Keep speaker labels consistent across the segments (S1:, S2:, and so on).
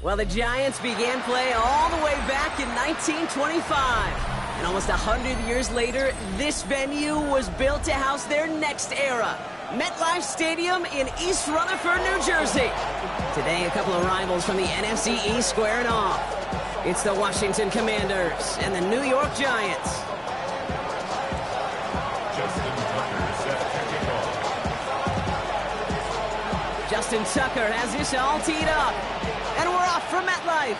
S1: Well, the Giants began play all the way back in 1925. And almost 100 years later, this venue was built to house their next era. MetLife Stadium in East Rutherford, New Jersey. Today, a couple of rivals from the NFC East squaring off. It's the Washington Commanders and the New York Giants. Justin Tucker has this all teed up. And we're off from MetLife.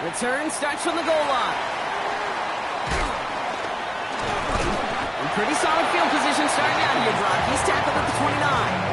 S1: Return starts from the goal line. And pretty solid field position starting out here, Brock. He's tackled at the 29.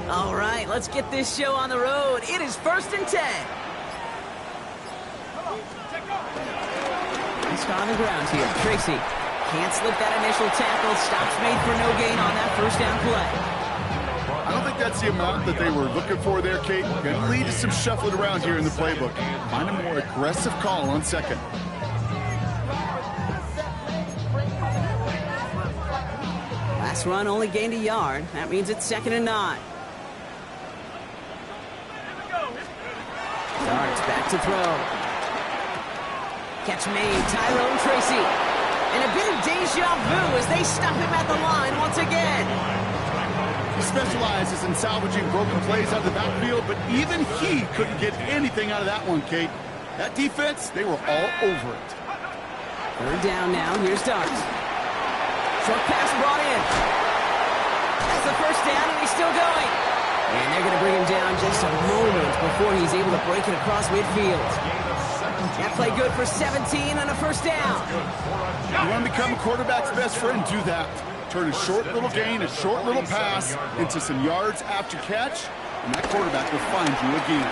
S1: All right, let's get this show on the road. It is 1st and 10. He's on the ground here. Tracy can't slip that initial tackle. Stops made for no gain on that first down play.
S2: I don't think that's the amount that they were looking for there, Kate. Going to lead to some shuffling around here in the playbook. Find a more aggressive call on second.
S1: Last run only gained a yard. That means it's 2nd and 9. Starts back to throw. Catch made, Tyrone Tracy. And a bit of deja vu as they stop him at the line once again.
S2: He specializes in salvaging broken plays out of the backfield, but even he couldn't get anything out of that one, Kate. That defense, they were all over it.
S1: 3rd down now, here's Darts. Short pass brought in. That's the first down, and he's still going. And they're going to bring him down just a moment before he's able to break it across midfield. That play good for 17 and a first down.
S2: You want to become a quarterback's best friend? Do that. Turn a short little gain, a short little pass into some yards after catch, and that quarterback will find you again.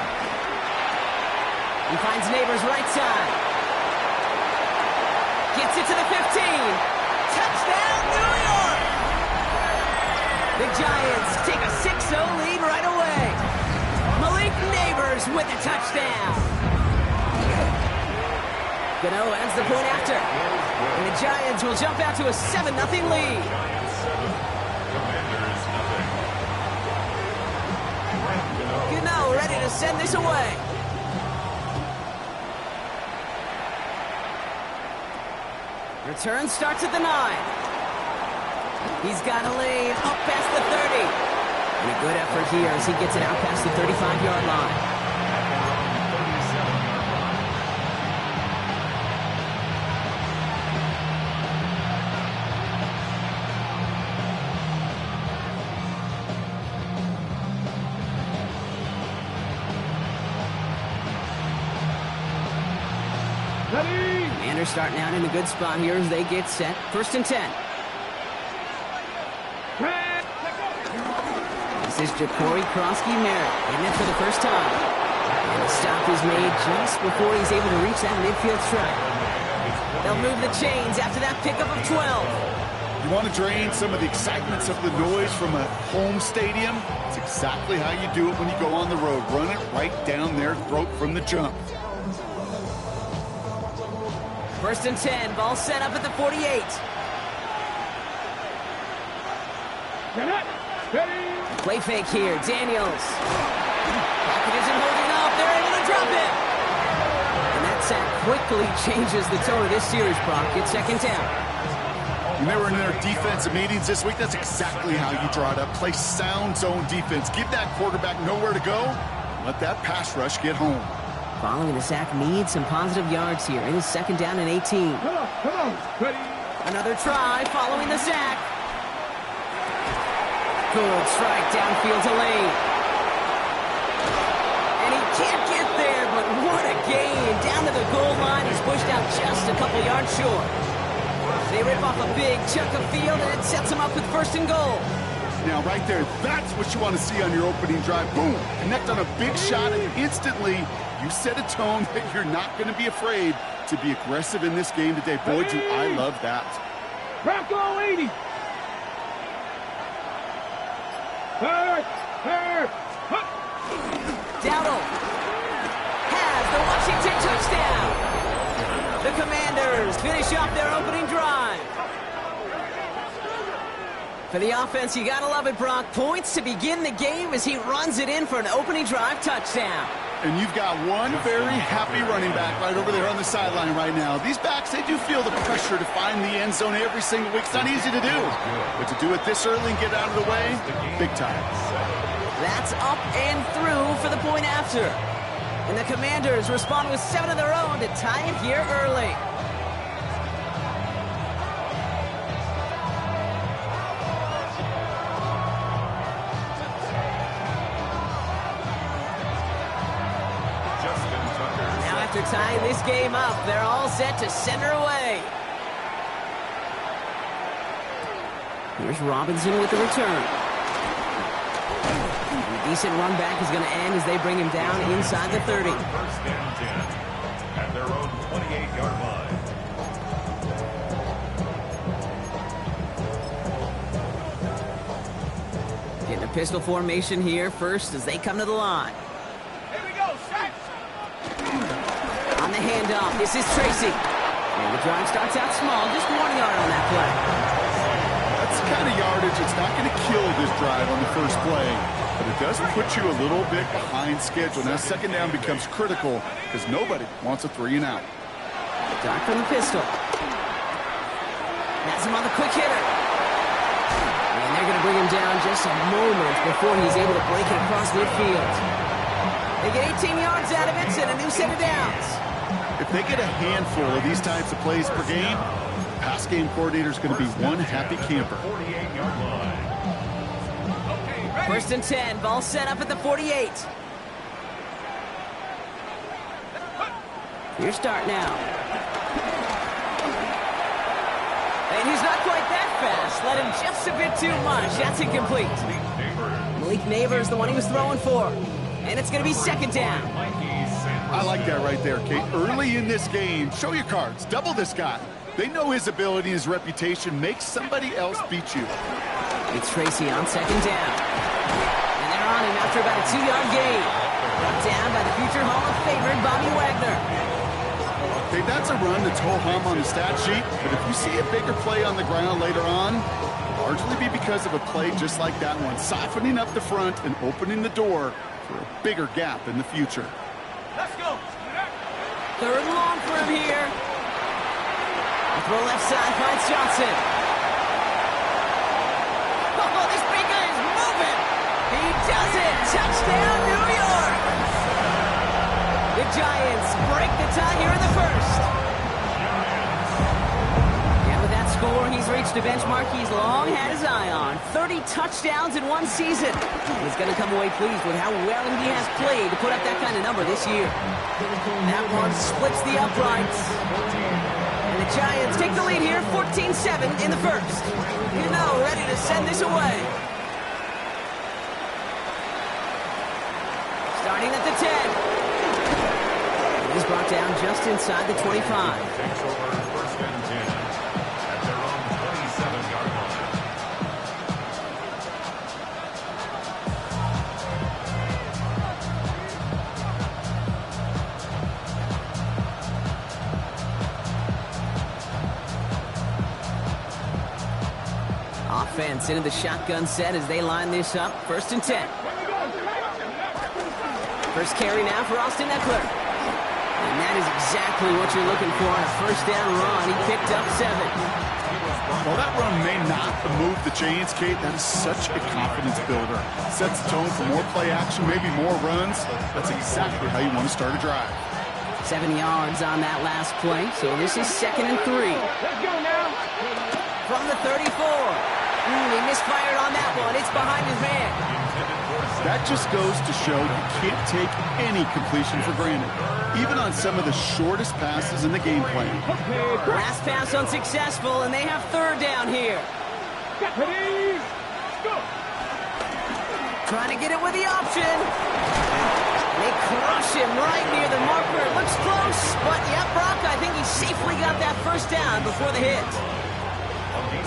S1: He finds Neighbors right side. Gets it to the 15. Touchdown, New York! The Giants take a 6-0 lead right away. Malik Neighbors with a touchdown. Gano adds the point after. And the Giants will jump out to a 7-0 lead. Gano ready to send this away. Return starts at the 9. He's got a lane up past the 30. And a good effort here as he gets it out past the 35-yard line. Commanders starting out in a good spot here as they get set. 1st and 10. This is Ja'Cory Krosky-Merritt hitting it for the first time. And the stop is made just before he's able to reach that midfield strike. They'll move the chains after that pickup of 12.
S2: You want to drain some of the excitements of the noise from a home stadium? It's exactly how you do it when you go on the road. Run it right down their throat from the jump.
S1: 1st and 10, ball set up at the 48. Play fake here, Daniels. Pocket isn't holding up, they're able to drop it. And that sack quickly changes the tone of this series, Brock. It's 2nd down.
S2: When they were in their defensive meetings this week, that's exactly how you draw it up. Play sound zone defense. Give that quarterback nowhere to go. Let that pass rush get home.
S1: Following the sack needs some positive yards here. It is 2nd down and 18.
S3: Come on. Ready.
S1: Another try following the sack. Good strike downfield to Lane. And he can't get there, but what a gain. Down to the goal line. He's pushed out just a couple yards short. They rip off a big chunk of field, and it sets them up with 1st and goal.
S2: Now, right there, that's what you want to see on your opening drive. Boom! Connect on a big shot, and instantly you set a tone that you're not going to be afraid to be aggressive in this game today. Boy, do I love that.
S3: Bronco 80.
S1: Dowdle has the Washington touchdown. The Commanders finish off their opening drive. For the offense, you gotta love it, Brock. Points to begin the game as he runs it in for an opening drive touchdown.
S2: And you've got one very happy running back right over there on the sideline right now. These backs, they do feel the pressure to find the end zone every single week. It's not easy to do. But to do it this early and get out of the way, big time.
S1: That's up and through for the point after. And the Commanders respond with 7 of their own to tie it here early. Now after tying this game up, they're all set to center away. Here's Robinson with the return. A decent run back is going to end as they bring him down inside the 30.
S4: 1st and 10 at their own 28-yard line.
S1: Getting a pistol formation here first as they come to the line.
S3: Here we go, set.
S1: On the handoff, this is Tracy. And the drive starts out small, just 1 yard on that play.
S2: That's the kind of yardage that's not going to kill this drive on the first play. But it does put you a little bit behind schedule. Now, 2nd down becomes critical because nobody wants a 3 and out.
S1: Doc from the pistol. That's him on the quick hitter. And they're going to bring him down just a moment before he's able to break it across midfield. They get 18 yards out of it and a new set of downs.
S2: If they get a handful of these types of plays per game, pass game coordinator is going to be one happy camper.
S4: 48-yard line.
S1: 1st and 10, ball set up at the 48. Your start now. And he's not quite that fast. Let him just a bit too much. That's incomplete. Malik Neighbors, the one he was throwing for. And it's going to be 2nd down.
S2: I like that right there, Kate. Early in this game, show your cards. Double this guy. They know his ability and his reputation makes somebody else beat you.
S1: It's Tracy on 2nd down. And they're on him after about a 2-yard gain. Brought down by the future Hall of Famer, Bobby Wagner.
S2: Okay, that's a run that's ho-hum on the stat sheet, but if you see a bigger play on the ground later on, it'll largely be because of a play just like that one, softening up the front and opening the door for a bigger gap in the future.
S3: Let's go.
S1: 3rd and long for him here. Throw left side, finds Johnson. Oh, this big guy is moving. He does it. Touchdown, New York. The Giants break the tie here in the 1st. And with that score, he's reached a benchmark he's long had his eye on. 30 touchdowns in one season. He's going to come away pleased with how well he has played to put up that kind of number this year. That one splits the uprights. And the Giants take the lead here, 14-7 in the 1st. You know, ready to send this away. Starting at the 10. He's brought down just inside the 25.
S4: Takes over 1st and 10 at their own 27-yard line.
S1: Offense into the shotgun set as they line this up. 1st and 10. First carry now for Austin Eckler. And that is exactly what you're looking for on a 1st down run. He picked up 7.
S2: While that run may not move the chains, Kate, that is such a confidence builder. Sets the tone for more play action, maybe more runs. That's exactly how you want to start a drive.
S1: 7 yards on that last play. So this is 2nd and 3.
S3: Let's go now.
S1: From the 34. He misfired on that one. It's behind his man.
S2: That just goes to show you can't take any completion for granted, even on some of the shortest passes in the game plan.
S1: Last pass unsuccessful, and they have third down here.
S3: Ready? Go.
S1: Trying to get it with the option. They crush him right near the marker. It looks close, but yep, Brock, I think he safely got that first down before the hit.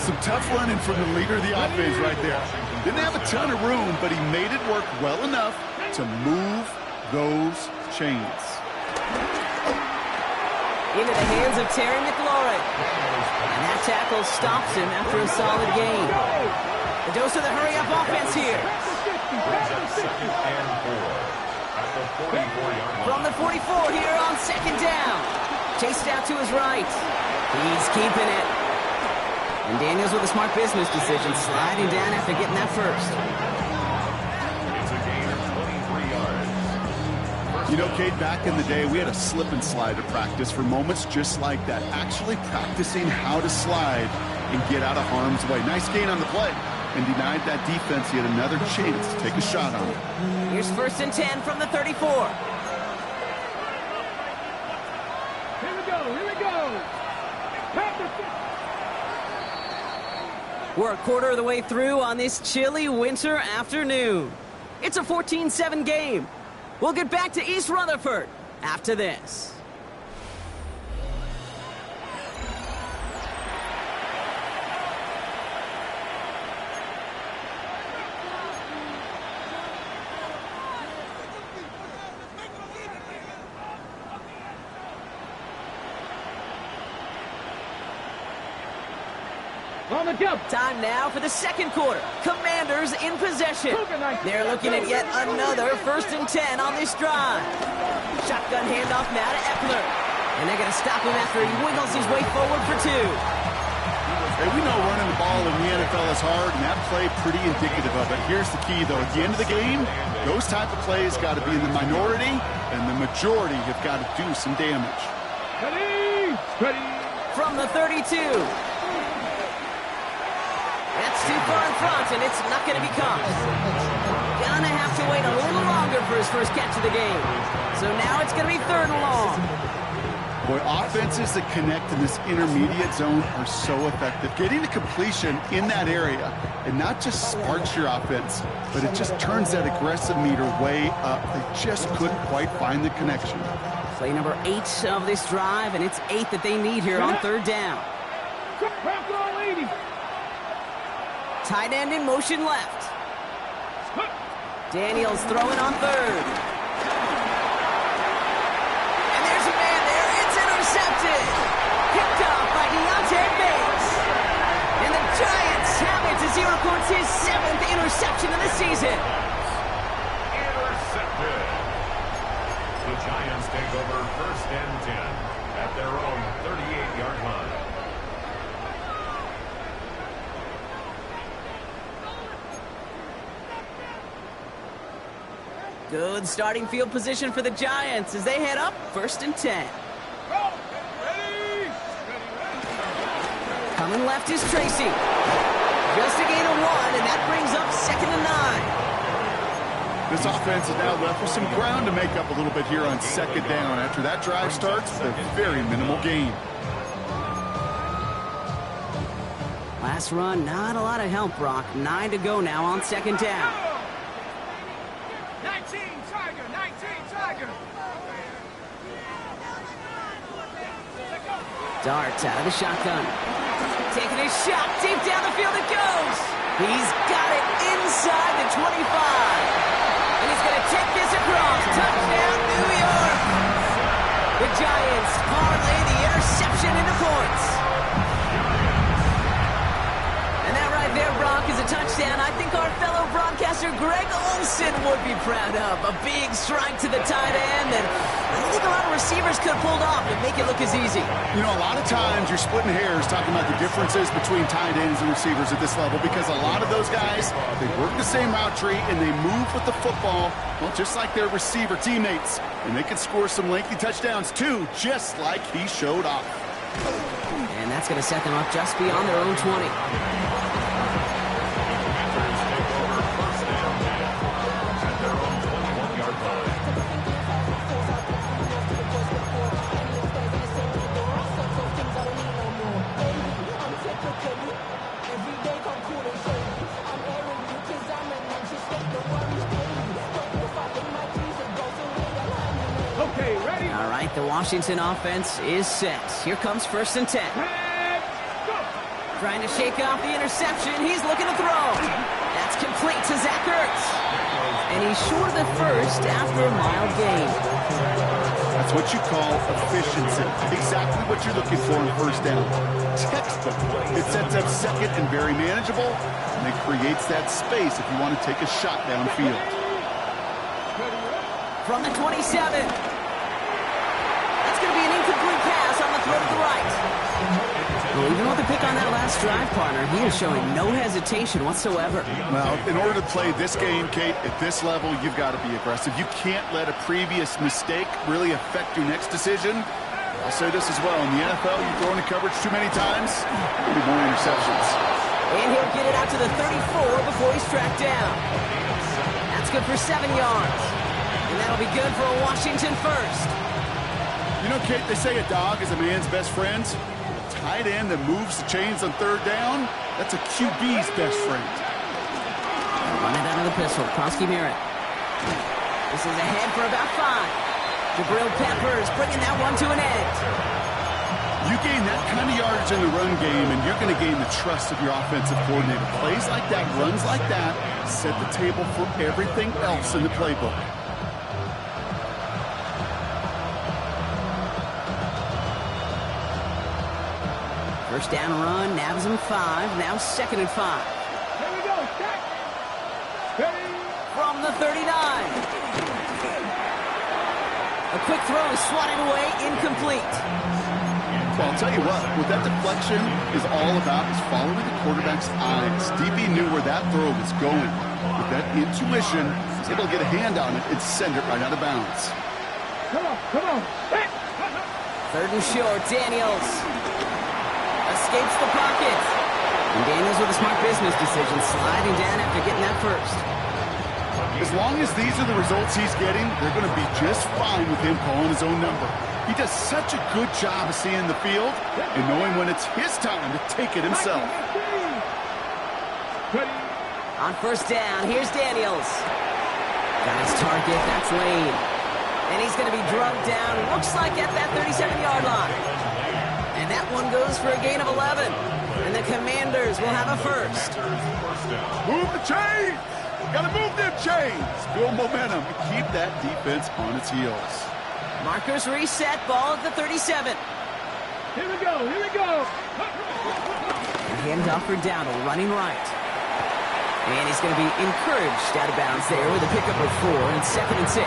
S2: Some tough running from the leader of the offense right there. Didn't have a ton of room, but he made it work well enough to move those chains.
S1: Into the hands of Terry McLaurin. And that tackle stops him after a solid gain. The dose of the hurry-up offense here. From the 44 here on second down. Chased out to his right. He's keeping it. And Daniels with a smart business decision, sliding down after getting that first.
S4: It's a gain of 23 yards.
S2: You know, Kate, back in the day, we had a slip and slide at practice for moments just like that. Actually practicing how to slide and get out of harm's way. Nice gain on the play. And denied that defense yet another chance to take a shot on it.
S1: Here's 1st and 10 from the 34.
S3: Here we go. Here we go.
S1: We're a quarter of the way through on this chilly winter afternoon. It's a 14-7 game. We'll get back to East Rutherford after this.
S3: On the jump.
S1: Time now for the second quarter. Commanders in possession. They're looking at yet another 1st and 10 on this drive. Shotgun handoff now to Eppler. And they're going to stop him after he wiggles his way forward for 2.
S2: Hey, we know running the ball in the NFL is hard, and that play pretty indicative of it. Here's the key, though. At the end of the game, those type of plays got to be in the minority, and the majority have got to do some damage.
S3: Ready? Ready.
S1: From the 32. That's too far in front, and it's not going to be caught. Gonna have to wait a little longer for his first catch of the game. So now it's going to be 3rd and long.
S2: Boy, offenses that connect in this intermediate zone are so effective. Getting the completion in that area, it not just sparks your offense, but it just turns that aggressive meter way up. They just couldn't quite find the connection.
S1: Play number 8 of this drive, and it's 8 that they need here on 3rd down. Tight end in motion left. Daniels throwing on 3rd. And there's a man there. It's intercepted. Picked up by Deontay Banks. And the Giants have it as he records his 7th interception of the season.
S4: Intercepted. The Giants take over 1st and 10 at their own 38-yard line.
S1: Good starting field position for the Giants as they head up 1st and 10. Coming left is Tracy. Just a gain of 1, and that brings up 2nd and 9.
S2: This offense is now left with some ground to make up a little bit here on 2nd down after that drive starts with a very minimal gain.
S1: Last run, not a lot of help, Brock. 9 to go now on 2nd down.
S3: 19 Tiger. 19 Tiger.
S1: Darts out of the shotgun. Taking a shot deep down the field it goes. He's got it inside the 25. And he's going to take this across. Touchdown, New York. The Giants parlay the interception into points. And that right there, Brock, is a touchdown I think our fellow broadcaster Greg Olsen would be proud of. A big strike to the tight end, and I don't think a lot of receivers could have pulled off and make it look as easy.
S2: You know, a lot of times you're splitting hairs talking about the differences between tight ends and receivers at this level because a lot of those guys, they work the same route tree and they move with the football, well, just like their receiver teammates. And they can score some lengthy touchdowns too, just like he showed off.
S1: And that's going to set them up just beyond their own 20. All right, the Washington offense is set. Here comes 1st and 10.
S3: Head, go.
S1: Trying to shake off the interception. He's looking to throw. That's complete to Zach Ertz. And he's short of the first after a mild gain.
S2: That's what you call efficiency. Exactly what you're looking for in 1st down. Textbook. It sets up 2nd and very manageable, and it creates that space if you want to take a shot downfield.
S1: From the 27. That's going to be an incomplete pass on the throw to the right. Well, even with the pick on that last drive, partner, he is showing no hesitation whatsoever.
S2: Well, in order to play this game, Kate, at this level, you've got to be aggressive. You can't let a previous mistake really affect your next decision. I'll say this as well. In the NFL, you throw into coverage too many times, there'll be more interceptions.
S1: And he'll get it out to the 34 before he's tracked down. That's good for 7 yards. And that'll be good for a Washington first.
S2: You know, Kate, they say a dog is a man's best friend. Tight end that moves the chains on 3rd down, that's a QB's best friend.
S1: Run it out of the pistol. Krosky Merritt. This is ahead for about 5. Jabril Peppers bringing that one to an end.
S2: You gain that kind of yardage in the run game, and you're going to gain the trust of your offensive coordinator. Plays like that, runs like that, set the table for everything else in the playbook.
S1: First down run, nabs him 5. Now 2nd and 5.
S3: Here we go. Check. Ready.
S1: From the 39. A quick throw is swatted away, incomplete.
S2: Well, I'll tell you what that deflection is all about is following the quarterback's eyes. DB knew where that throw was going. With that intuition, he was able to get a hand on it and send it right out of bounds.
S3: Come on, come on. Hey.
S1: 3rd and short, Daniels escapes the pocket. And Daniels with a smart business decision, sliding down after getting that first.
S2: As long as these are the results he's getting, they're going to be just fine with him calling his own number. He does such a good job of seeing the field and knowing when it's his time to take it himself.
S3: Ready.
S1: On 1st down, here's Daniels. Got his target, that's Lane. And he's going to be drugged down, looks like at that 37-yard line. And that one goes for a gain of 11. And the Commanders will have a first.
S2: Move the chains! Gotta move them chains! Build momentum and keep that defense on its heels.
S1: Markers reset, ball at the 37.
S3: Here we go, here we go.
S1: Handoff for Dowdle, running right. And he's going to be encouraged out of bounds there with a pickup of 4 and 2nd and 6.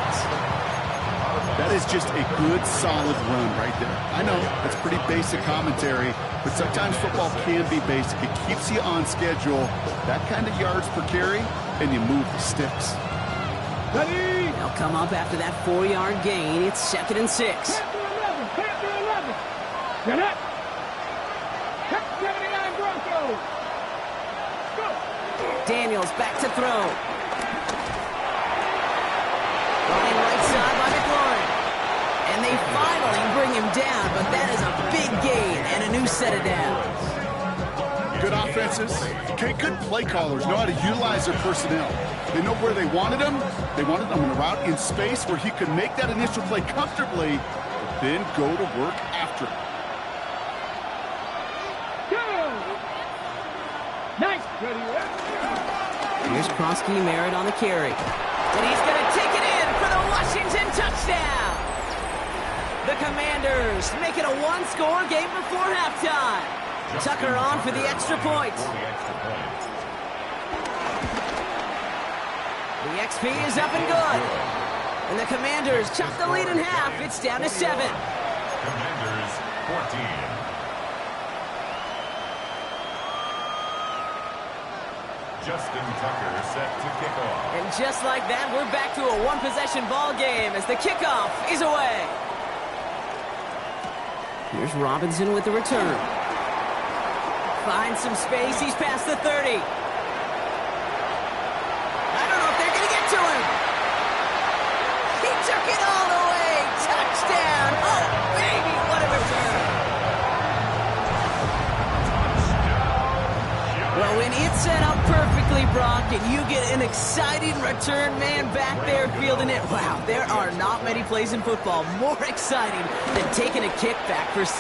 S2: That is just a good, solid run right there. I know, that's pretty basic commentary, but sometimes football can be basic. It keeps you on schedule, that kind of yards per carry, and you move the sticks.
S3: Ready.
S1: They'll come up after that 4-yard gain. It's 2nd and 6.
S3: Panther 11, Panther 11. Get up. Check 79 Broncos. Go.
S1: Daniels back to throw. Running right side by McLaurin. And they finally bring him down, but that is a big gain and a new set of downs.
S2: Good offenses, okay, good play callers know how to utilize their personnel. They know where they wanted them. They wanted them on a route in space where he could make that initial play comfortably, but then go to work after it.
S3: Go. Nice. Ready.
S1: Here's Krosky Merritt on the carry. And he's going to take it in for the Washington touchdown. The Commanders make it a 1-score game before halftime. Tucker on for the extra point. The XP is up and good. And the Commanders chop the lead in half. It's down to 7.
S4: Commanders 14. Justin Tucker set to kick off.
S1: And just like that, we're back to a one-possession ball game as the kickoff is away. Here's Robinson with the return. Finds some space. He's past the 30. I don't know if they're going to get to him. He took it all the way. Touchdown. Oh, baby, what a return. Well, when it's set up perfectly, Brock, and you get an exciting return man back there fielding it. Wow, there are not many plays in football more exciting than taking a kickback for 6.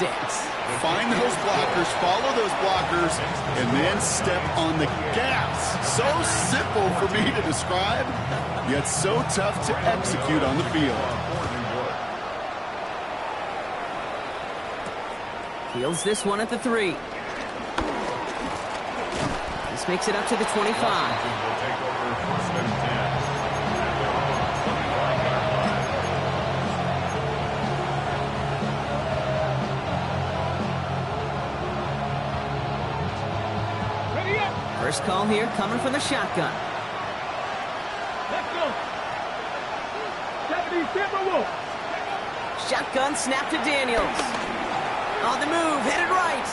S2: Find those blockers, follow those blockers, and then step on the gas. So simple for me to describe, yet so tough to execute on the field.
S1: Fields this one at the 3. This makes it up to the 25.
S4: Will take over first and
S3: 10. Ready up.
S1: First call here coming from the shotgun.
S3: Let's go. 70 Timberwolves.
S1: Shotgun snap to Daniels. On the move, headed right.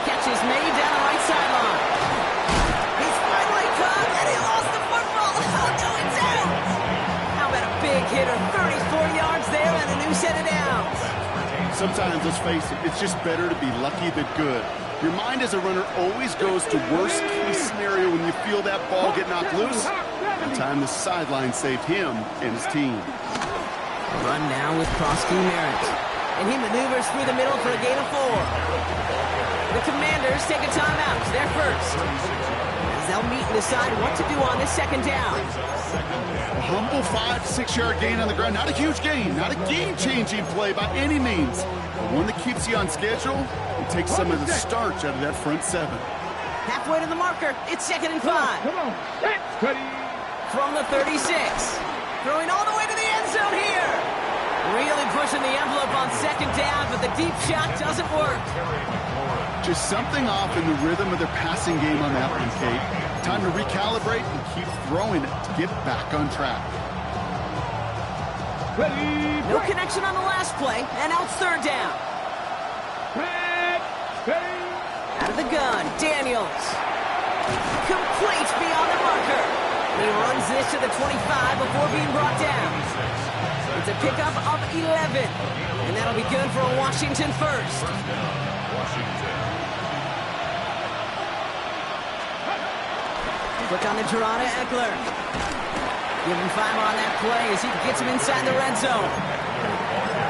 S1: Catches made down the right sideline. He's finally caught, and he lost the football. Oh, no, it's out. How about a big hitter? 34 yards there and a new set of downs.
S2: Sometimes, let's face it, it's just better to be lucky than good. Your mind as a runner always goes to worst case scenario when you feel that ball get knocked loose. That time the sideline saved him and his team.
S1: Run now with Prosky Merritt. And he maneuvers through the middle for a gain of 4. The Commanders take a timeout. They're first. As they'll meet and decide what to do on this second down.
S2: A humble 5 to 6 yard gain on the ground. Not a huge gain, not a game-changing play by any means, but one that keeps you on schedule and takes some of the starch out of that front 7.
S1: Halfway to the marker. It's 2nd and 5.
S3: Come on. Ready.
S1: From the 36. Throwing all the way to the end zone here. Really pushing the envelope on second down, but the deep shot doesn't work.
S2: Just something off in the rhythm of their passing game on that one, Kate. Time to recalibrate and keep throwing it to get back on track.
S3: Ready.
S1: No connection on the last play, and now it's 3rd down.
S3: Ready.
S1: Out of the gun, Daniels. Complete beyond the marker. He runs this to the 25 before being brought down. It's a pickup of 11, and that'll be good for a Washington first. Quick on the Gerardo Eckler. Give him 5 on that play as he gets him inside the red zone.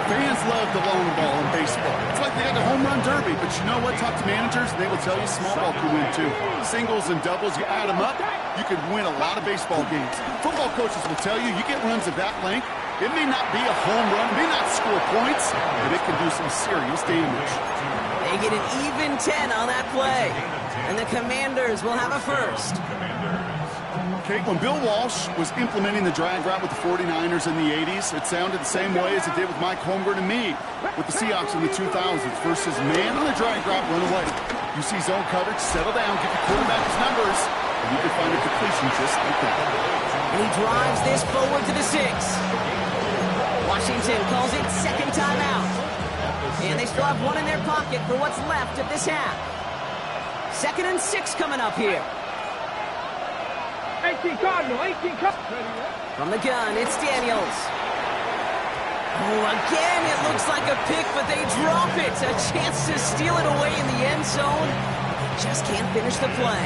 S2: Fans love the long ball in baseball. It's like they got the home run derby, but you know what? Talk to managers, and they will tell you small ball can win too. Singles and doubles, you add them up, you could win a lot of baseball games. Football coaches will tell you, you get runs of that length, it may not be a home run, may not score points, but it can do some serious damage.
S1: They get an even 10 on that play, and the Commanders will have a first.
S2: Kate, when Bill Walsh was implementing the drag route with the 49ers in the 80s, it sounded the same way as it did with Mike Holmgren and me with the Seahawks in the 2000s versus man on the drag route, run away. You see zone coverage, settle down, get the quarterback his numbers, and you can find a completion just like that.
S1: And he drives this forward to the 6. Washington calls it second timeout. And they still have one in their pocket for what's left of this half. 2nd and 6 coming up here.
S3: 18 Cardinal. 18 Cardinal.
S1: From the gun, it's Daniels. Oh, again, it looks like a pick, but they drop it. A chance to steal it away in the end zone. Just can't finish the play.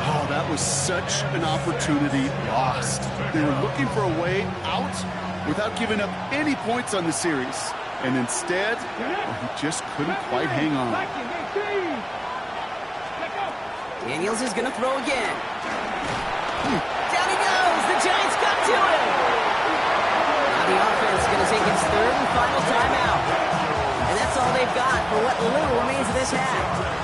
S2: Oh, that was such an opportunity lost. They were looking for a way out without giving up any points on the series. And instead, well, he just couldn't quite hang on.
S1: Daniels is going to throw again. Down he goes. The Giants got to him. Now the offense is going to take its 3rd and final timeout. And that's all they've got for what little remains of this half.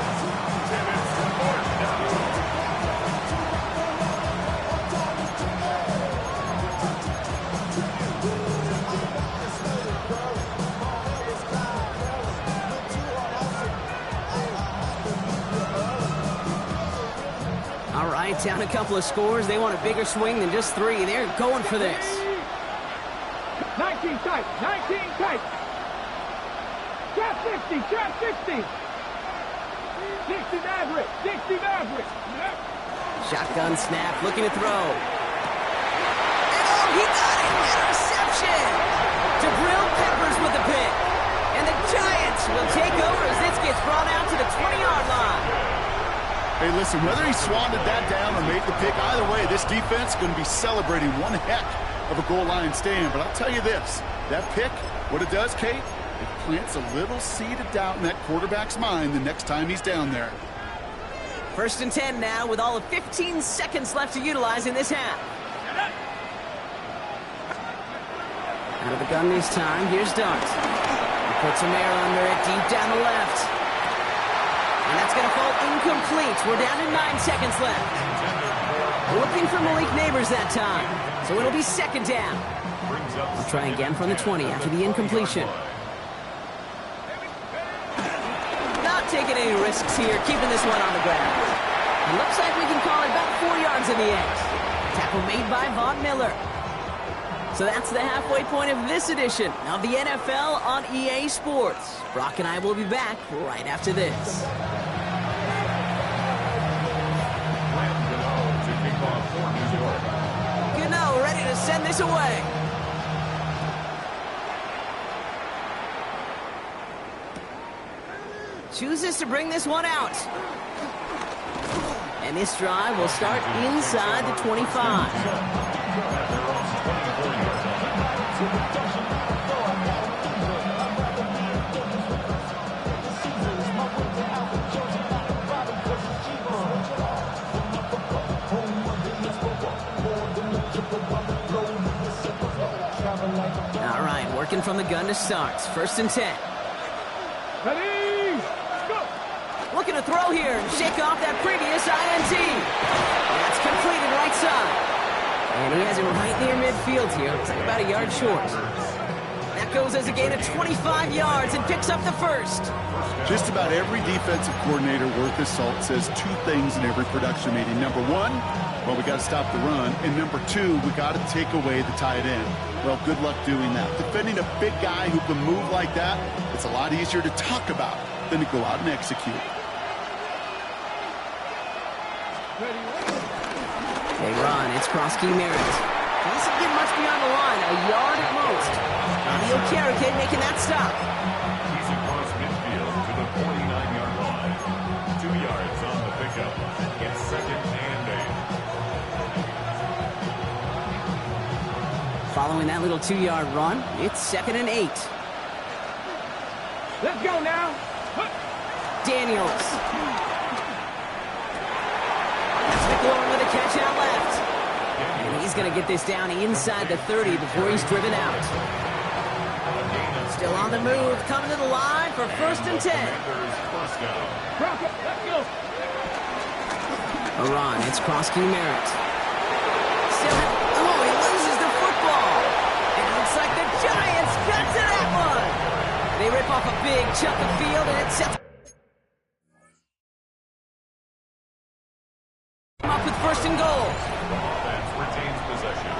S1: All right, down a couple of scores. They want a bigger swing than just 3. They're going for this.
S3: 19 tight. 19 tight. Trap 60. Trap 60. 60 Maverick. 60 Maverick. Yep.
S1: Shotgun snap, looking to throw. And oh, he got it. Interception. Jabril Peppers with the pick. And the Giants will take over as this gets brought out to the 20-yard line.
S2: Hey, listen, whether he swatted that down or made the pick, either way, this defense is going to be celebrating one heck of a goal line stand. But I'll tell you this, that pick, what it does, Kate, it plants a little seed of doubt in that quarterback's mind the next time he's down there.
S1: 1st and 10 now with all of 15 seconds left to utilize in this half. Out of the gun this time, here's Dart. He puts some air under it deep down the left. And that's going to fall incomplete. We're down to 9 seconds left. Looking for Malik Neighbors that time. So it'll be 2nd down. I'll try again from the 20 after the incompletion. Not taking any risks here, keeping this one on the ground. It looks like we can call it about 4 yards in the end. Tackle made by Von Miller. So that's the halfway point of this edition of the NFL on EA Sports. Brock and I will be back right after this. Gano ready to send this away. Chooses to bring this one out. And this drive will start inside the 25. All right, working from the gun to start. 1st and 10.
S3: Ready, go!
S1: Looking to throw here and shake off that previous INT. That's completed right side. And he has it right near midfield here. It's like about a yard short. That goes as a gain of 25 yards and picks up the first.
S2: Just about every defensive coordinator worth his salt says 2 things in every production meeting. Number 1, well, we got to stop the run. And number 2, we got to take away the tight end. Well, good luck doing that. Defending a big guy who can move like that, it's a lot easier to talk about than to go out and execute.
S1: They run. It's Krosky Merritt. Doesn't get much beyond the line, a yard at most. Leo Carriquet making that stop.
S4: He's across midfield to the 49-yard line. 2 yards on the pickup. It's 2nd and 8.
S1: Following that little 2-yard run, it's 2nd and 8.
S3: Let's go now.
S1: Daniels. That's McLaurin with a catch out left. And he's going to get this down inside the 30 before he's driven out. Still on the move, coming to the line for 1st and 10.
S3: Drop it. Let's go.
S1: A run, it's Krosky Merritt. Oh, he loses the football. It looks like the Giants got to that one. They rip off a big chunk of field, and it sets them up with 1st and goal.
S4: Offense retains possession.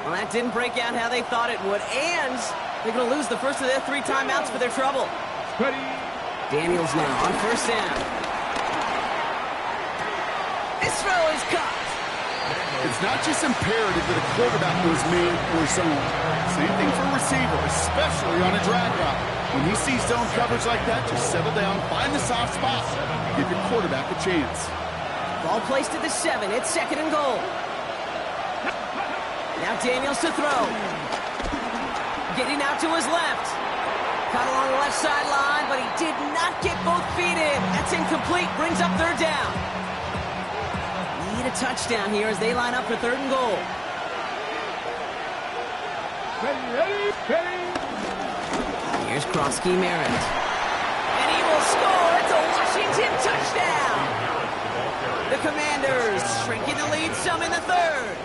S1: Well, that didn't break out how they thought it would, and they're going to lose the first of their 3 timeouts for their trouble.
S3: Ready.
S1: Daniels now on 1st down. This throw is caught.
S2: It's not just imperative that a quarterback goes man or zone. Same thing for a receiver, especially on a drag route. When you see zone coverage like that, just settle down, find the soft spot, give your quarterback a chance.
S1: Ball placed at the 7. It's 2nd and goal. Now Daniels to throw. Getting out to his left. Caught along the left sideline, but he did not get both feet in. That's incomplete. Brings up 3rd down. Need a touchdown here as they line up for 3rd and goal.
S3: Ready.
S1: Here's Krosky Merritt. And he will score. It's a Washington touchdown. The Commanders shrinking the lead some in the 3rd.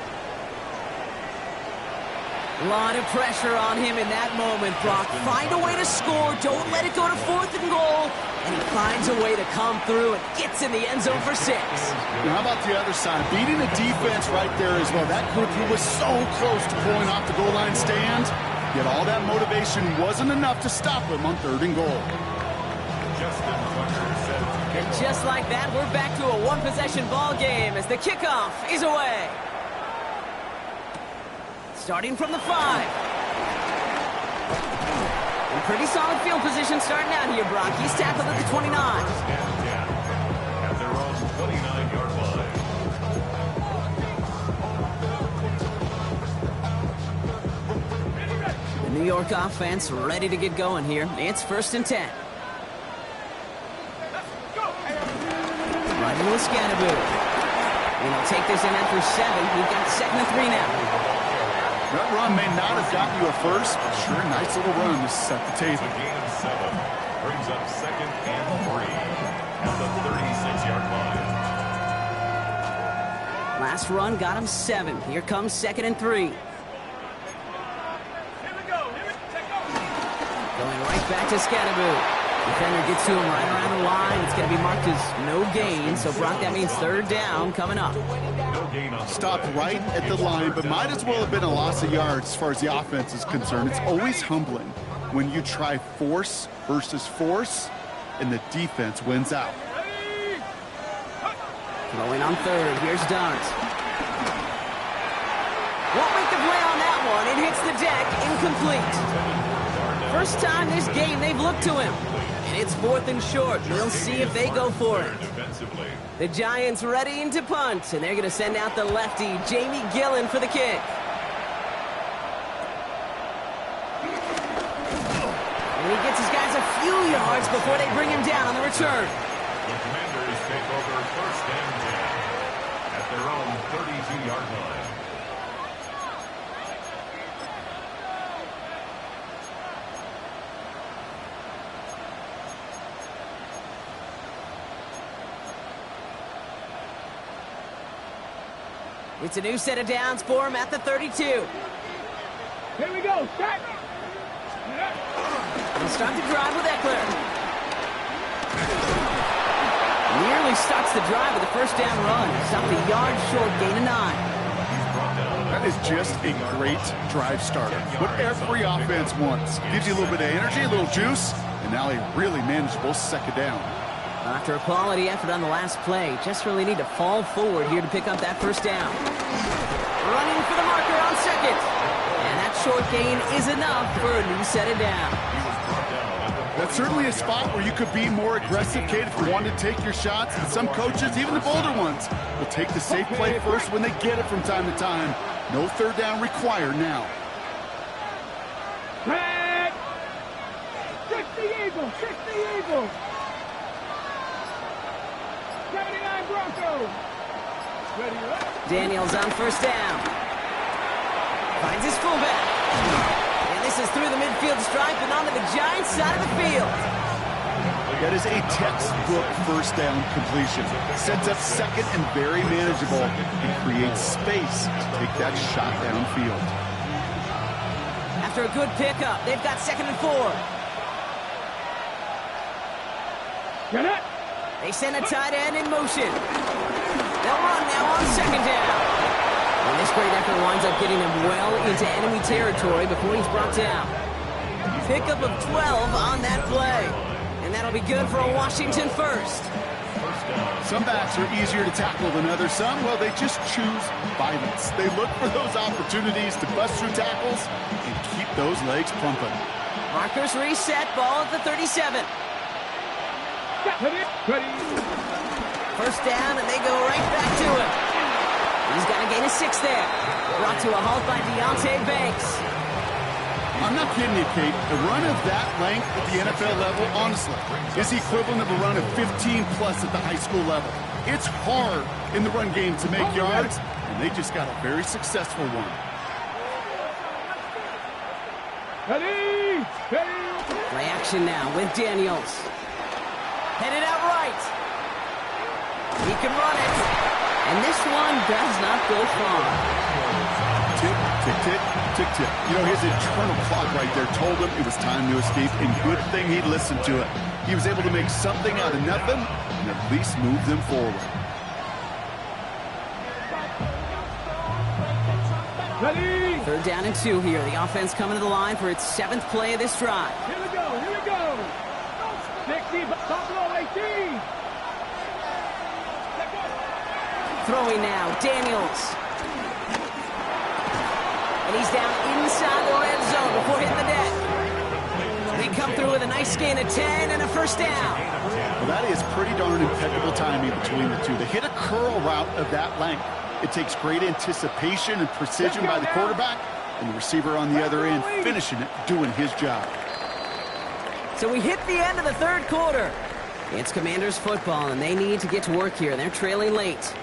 S1: A lot of pressure on him in that moment, Brock. Find a way to score. Don't let it go to 4th and goal. And he finds a way to come through and gets in the end zone for 6.
S2: Now, how about the other side? Beating the defense right there as well. That group who was so close to pulling off the goal line stand, yet all that motivation wasn't enough to stop him on 3rd and goal.
S4: Justin Tucker says
S1: And just like that, we're back to a one-possession ball game as the kickoff is away. Starting from the 5. In pretty solid field position starting out here, Brock. He's tackled at the 29.
S4: At their own 29-yard line.
S1: The New York offense ready to get going here. It's 1st and 10. Running with Scannaboo. And he'll take this in after 7. We've got 2nd and 3 now.
S2: That run may not have gotten you a first, but sure, nice little run to set the table.
S4: A gain of 7 brings up 2nd and 3 at the 36-yard line.
S1: Last run got him 7. Here comes 2nd and 3. Going right back to Scannaboo. Defender gets to him right around the line. It's going to be marked as no gain. So, Brock, that means 3rd down coming up.
S4: No gain on the
S2: Stopped right at the line, but might as well have been a loss of yards as far as the offense is concerned. It's always humbling when you try force versus force, and the defense wins out.
S1: Throwing on 3rd. Here's Dart. Won't make the play on that one. It hits the deck. Incomplete. First time this game they've looked to him. And it's 4th and short. We'll see if they go for it. The Giants ready to punt, and they're going to send out the lefty, Jamie Gillen, for the kick. And he gets his guys a few yards before they bring him down on the return.
S4: The Commanders take over 1st and 10 at their own 32-yard line.
S1: It's a new set of downs for him at the 32.
S3: Here we go, set.
S1: He'll start the drive with Eckler. Nearly starts the drive with a 1st down run. Stopped a yard short, gain of 9.
S2: That is just a great drive starter. What every offense wants. Gives you a little bit of energy, a little juice, and now a really manageable 2nd down.
S1: After a quality effort on the last play, just really need to fall forward here to pick up that 1st down. Running for the marker on 2nd. And that short gain is enough for a new set of downs.
S2: That's certainly a spot where you could be more aggressive, Kate, if you wanted to take your shots. And some coaches, even the bolder ones, will take the safe play first when they get it from time to time. No 3rd down required now.
S3: Set. 60 Eagles, 60 Eagles. 79 Broncos. Ready up.
S1: Daniels on 1st down. Finds his fullback. And this is through the midfield stripe and onto the Giants side of the field.
S2: That is a textbook 1st down completion. Sets up 2nd and very manageable and creates space to take that shot downfield.
S1: After a good pickup, they've got 2nd and 4.
S3: Get it.
S1: They send a tight end in motion. They'll run now on 2nd down. And this great effort winds up getting him well into enemy territory before he's brought down. Pickup of 12 on that play. And that'll be good for a Washington 1st.
S2: Some backs are easier to tackle than others. Some, well, they just choose violence. They look for those opportunities to bust through tackles and keep those legs pumping.
S1: Markers reset, ball at the 37.
S3: Ready.
S1: 1st down, and they go right back to him. He's got a gain of 6 there. Brought to a halt by Deonte Banks.
S2: I'm not kidding you, Kate. A run of that length at the NFL level, honestly, is the equivalent of a run of 15-plus at the high school level. It's hard in the run game to make yards, and they just got a very successful one.
S3: Ready.
S1: Play action now with Daniels. Headed out right. He can run it. And this one does not go far.
S2: Tick, tick, tick, tick, tick. You know, his internal clock right there told him it was time to escape, and good thing he listened to it. He was able to make something out of nothing and at least move them forward.
S3: Ready.
S1: 3rd down and 2 here. The offense coming to the line for its 7th play of this drive.
S3: Here we go. 60, Buffalo 18.
S1: throwing now. Daniels. And he's down inside the red zone before hitting the net. They come through with a nice gain of 10 and a first down.
S2: Well, that is pretty darn impeccable timing between the two. They hit a curl route of that length. It takes great anticipation and precision by the quarterback, and the receiver on the other end finishing it, doing his job.
S1: So we hit the end of the third quarter. It's Commanders football, and they need to get to work here. They're trailing late.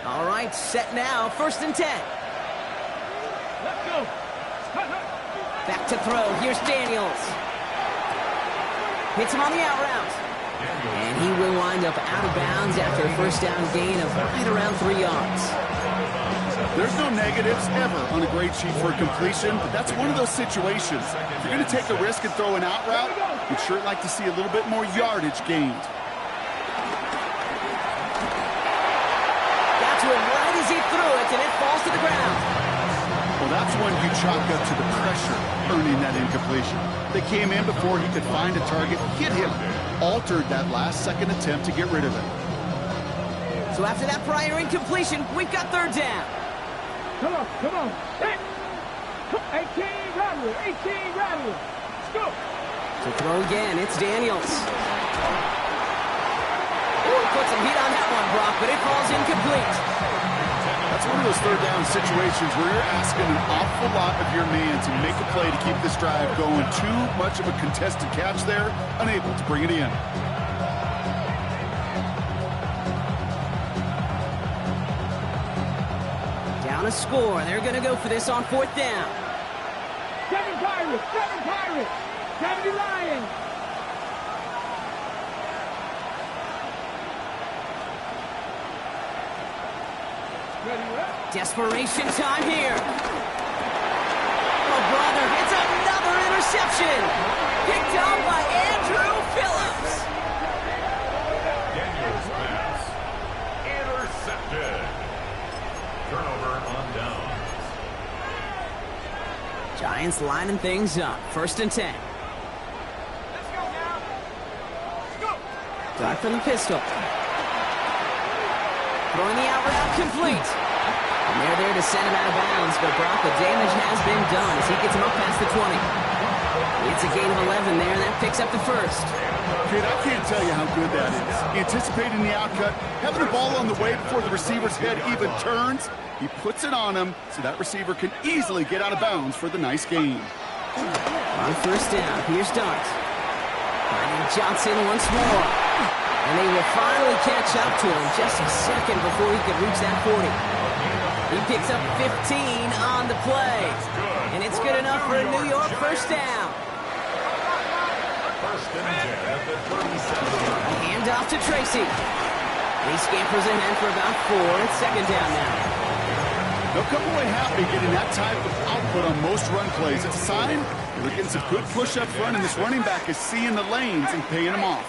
S1: All right, set now. 1st and 10.
S3: Let's go.
S1: Back to throw. Here's Daniels. Hits him on the out route. And he will wind up out of bounds after a first down gain of right around 3 yards.
S2: There's no negatives ever on a grade sheet for a completion, but that's one of those situations. If you're going to take a risk and throw an out route, you'd sure like to see a little bit more yardage gained.
S1: Got to him right as he threw it, and it falls to the ground.
S2: Well, that's when you chalk up to the pressure earning that incompletion. They came in before he could find a target, hit him, altered that last-second attempt to get rid of it.
S1: So after that prior incompletion, we've got 3rd down.
S3: Come on, come on. Hey. 18 Rattler, 18 Rattler. Let's go.
S1: To throw again, it's Daniels. Ooh, put some heat on that one, Brock, but it falls incomplete.
S2: That's one of those 3rd down situations where you're asking an awful lot of your man to make a play to keep this drive going. Too much of a contested catch there, unable to bring it in.
S1: Down a score. They're going to go for this on 4th down.
S3: 7 Pirates, 7 Pirates, 70 Lions.
S1: Desperation time here. Oh, brother, it's another interception. Picked up by Andrew Phillips.
S4: Daniels pass. Intercepted. Turnover on downs.
S1: Giants lining things up. 1st and 10.
S3: Let's go now. Let's go.
S1: Dart from the pistol. Throwing the out route complete. And they're there to send him out of bounds, but Brock, the damage has been done as he gets him up past the 20. It's a gain of 11 there, and that picks up the 1st.
S2: Kid, I can't tell you how good that is. Anticipating the outcut, having the ball on the way before the receiver's head even turns, he puts it on him so that receiver can easily get out of bounds for the nice gain.
S1: On 1st down, here's Dart. Finding Johnson once more. And they will finally catch up to him just a second before he could reach that 40. He picks up 15 on the play. And it's good enough for a New York 1st down.
S4: 1st and 10 at the 37.
S1: A handoff to Tracy. He scampers ahead for about 4. It's 2nd down now.
S2: They'll come away happy getting that type of output on most run plays. It's a sign they're getting some good push up front, and this running back is seeing the lanes and paying them off.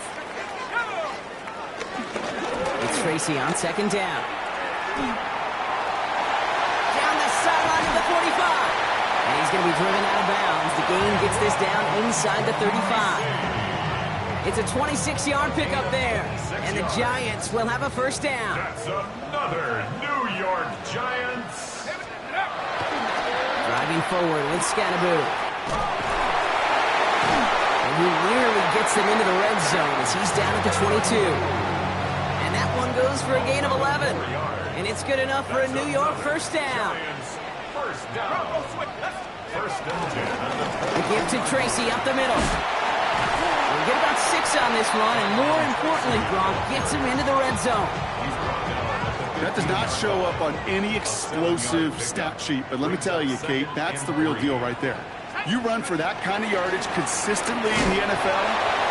S1: It's Tracy on 2nd down. Down the sideline of the 45. And he's going to be driven out of bounds. The gain gets this down inside the 35. It's a 26-yard pickup there. And the Giants will have a 1st down.
S4: That's another New York Giants.
S1: Driving forward with Scatteroo. And he nearly gets them into the red zone as he's down at the 22. And that one goes for a gain of 11. And it's good enough for a New York 1st down.
S4: Giants, 1st down. 1st and 10.
S1: The give to Tracy up the middle. We'll get about 6 on this run, and more importantly, Gronk gets him into the red zone.
S2: That does not show up on any explosive stat sheet, but let me tell you, Kate, that's the real deal right there. You run for that kind of yardage consistently in the NFL,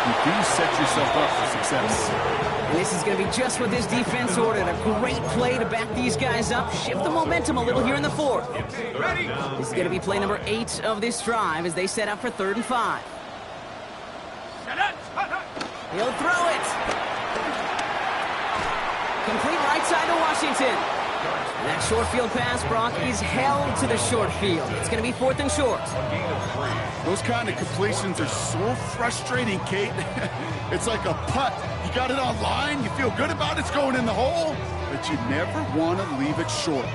S2: you do set yourself up for success.
S1: And this is going to be just what this defense ordered. A great play to back these guys up, shift the momentum a little here in the 4th. This is going to be play number 8 of this drive as they set up for 3rd and 5. He'll throw it. Complete right side to Washington. And that short field pass, Brock, is held to the short field. It's going to be 4th and short.
S2: Those kind of completions are so frustrating, Kate. It's like a putt. You got it on line, you feel good about it's going in the hole, but you never want to leave it short.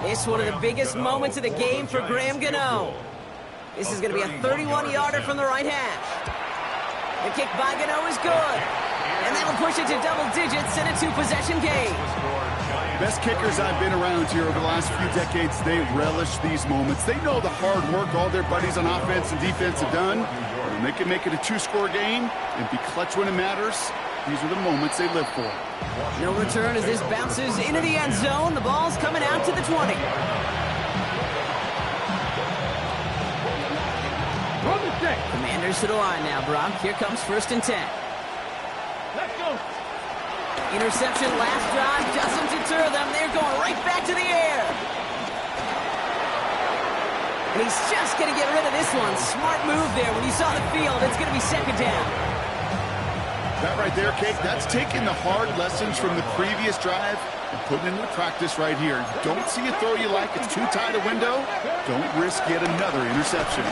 S1: It's one of the biggest moments of the game for Graham Gano. This is going to be a 31-yarder from the right hash. The kick by Gano is good. And that'll push it to double digits in a 2-possession game.
S2: Best kickers I've been around here over the last few decades, they relish these moments. They know the hard work all their buddies on offense and defense have done. And they can make it a 2-score game and be clutch when it matters. These are the moments they live for.
S1: No return as this bounces into the end zone. The ball's coming out to the 20. Commanders to the line now, Brock. Here comes 1st and 10.
S3: Let's go.
S1: Interception last drive doesn't deter them. They're going right back to the air. And he's just going to get rid of this one. Smart move there. When you saw the field, it's going to be 2nd down.
S2: That right there, Kate, that's taking the hard lessons from the previous drive and putting into practice right here. Don't see a throw you like, it's too tight a window. Don't risk yet another interception.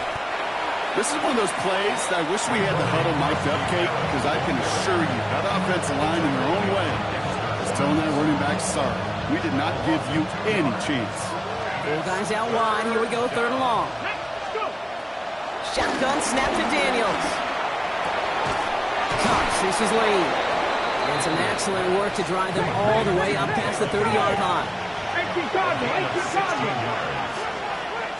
S2: This is one of those plays that I wish we had the huddle mic'd up, Kate, because I can assure you that offensive line in their own way is telling that running back, sorry, we did not give you any chance.
S1: 4 guys out wide. Here we go, 3rd and long. Shotgun snap to Daniels. Cox, this is lead. And some excellent work to drive them all the way up past the 30-yard line.
S3: 18 Cardinals.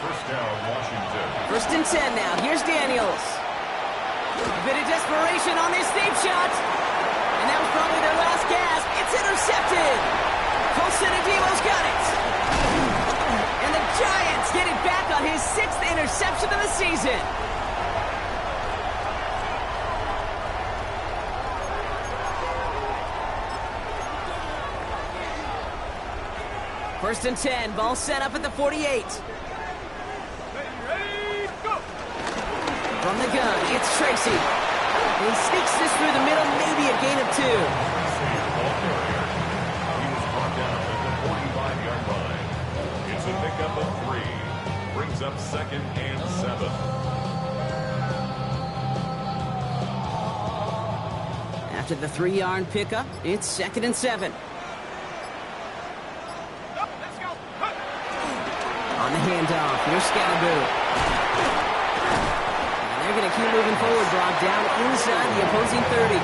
S4: First down, Washington.
S1: 1st and 10 now. Here's Daniels. A bit of desperation on this deep shot. And that was probably their last gasp. It's intercepted. Colson Adilo's got it. And the Giants get it back on his 6th interception of the season. First and 10. Ball set up at the 48. From the gun, it's Tracy. He sneaks this through the middle, maybe a gain of 2.
S4: He was brought down at the 45-yard line. It's a pickup of 3. Brings up 2nd and 7.
S1: After the 3-yard pickup, it's 2nd and 7. On the handoff, here's Scalaboo. They're going to keep moving forward, Brock, down inside the opposing 30.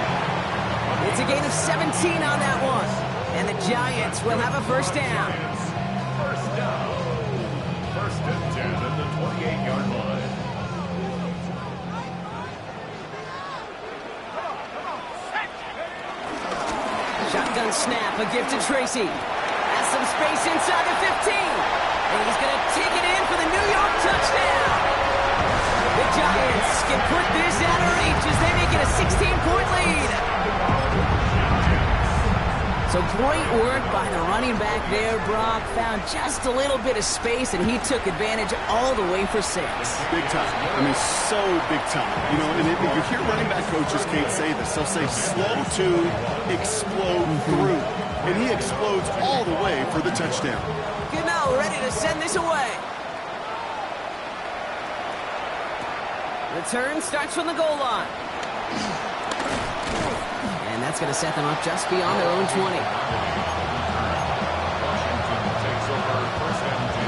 S1: It's a gain of 17 on that one. And the Giants will have a 1st down.
S4: First down. 1st and 10 at the 28-yard line.
S1: Shotgun snap, a gift to Tracy. Has some space inside the 15. And he's going to take it in for the New York touchdown. The Giants can put this out of reach as they make it a 16-point lead. So great work by the running back there, Brock. Found just a little bit of space, and he took advantage all the way for 6.
S2: Big time. I mean, so big time. You know, and you hear running back coaches, Kate, say this. They'll say, slow to explode through. And he explodes all the way for the touchdown.
S1: Gano ready to send this away. Return starts from the goal line. And that's going to set them up just beyond their own 20.
S4: Washington takes over 1st and 10.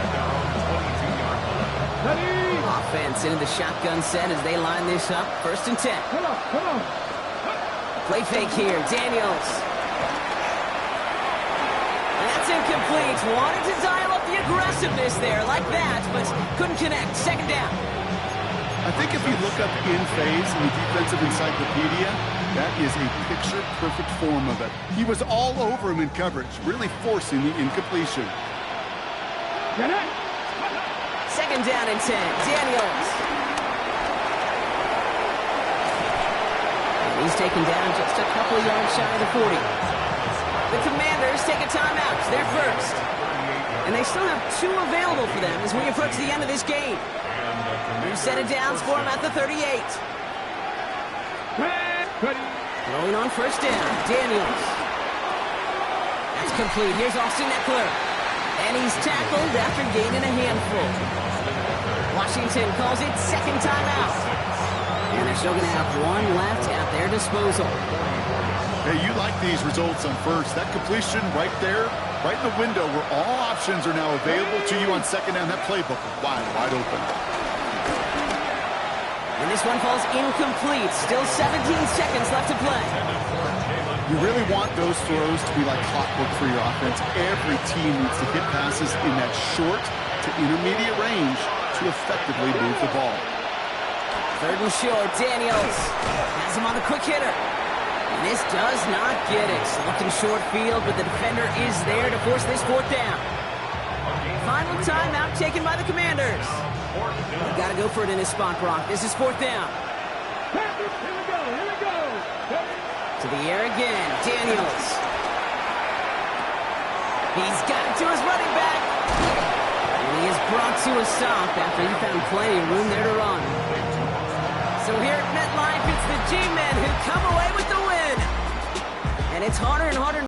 S4: At their own 22-yard line.
S1: Offense into the shotgun set as they line this up. 1st and 10.
S3: Come on.
S1: Play fake here. Daniels. And that's incomplete. Wanted to dial up the aggressiveness there like that, but couldn't connect. 2nd down.
S2: I think if you look up in phase in the defensive encyclopedia, that is a picture-perfect form of it. He was all over him in coverage, really forcing the incompletion.
S3: Get it?
S1: 2nd down and 10. Daniels. And he's taken down just a couple of yards shy of the 40. The Commanders take a timeout. They're first. And they still have 2 available for them as we approach the end of this game. New set of downs for them at the 38. Throwing on first down, Daniels. That's complete. Here's Austin Eckler. And he's tackled after gaining a handful. Washington calls it second timeout. And they're still going to have 1 left at their disposal.
S2: Hey, you like these results on first. That completion right there, right in the window where all options are now available to you on second down. That playbook is wide open.
S1: And this one falls incomplete. Still 17 seconds left to play.
S2: You really want those throws to be like clockwork for your offense. Every team needs to hit passes in that short to intermediate range to effectively move the ball.
S1: Third and short, Daniels has him on the quick hitter. And this does not get it. Looking short field, but the defender is there to force this 4th down. Final timeout taken by the Commanders. They've got to go for it in his spot, Brock. This is 4th down.
S3: Here we go.
S1: To the air again, Daniels. He's got it to his running back. And he is brought to a stop after he found plenty of room there to run. So here at MetLife, it's the G-Men who come away with the win. And it's harder and harder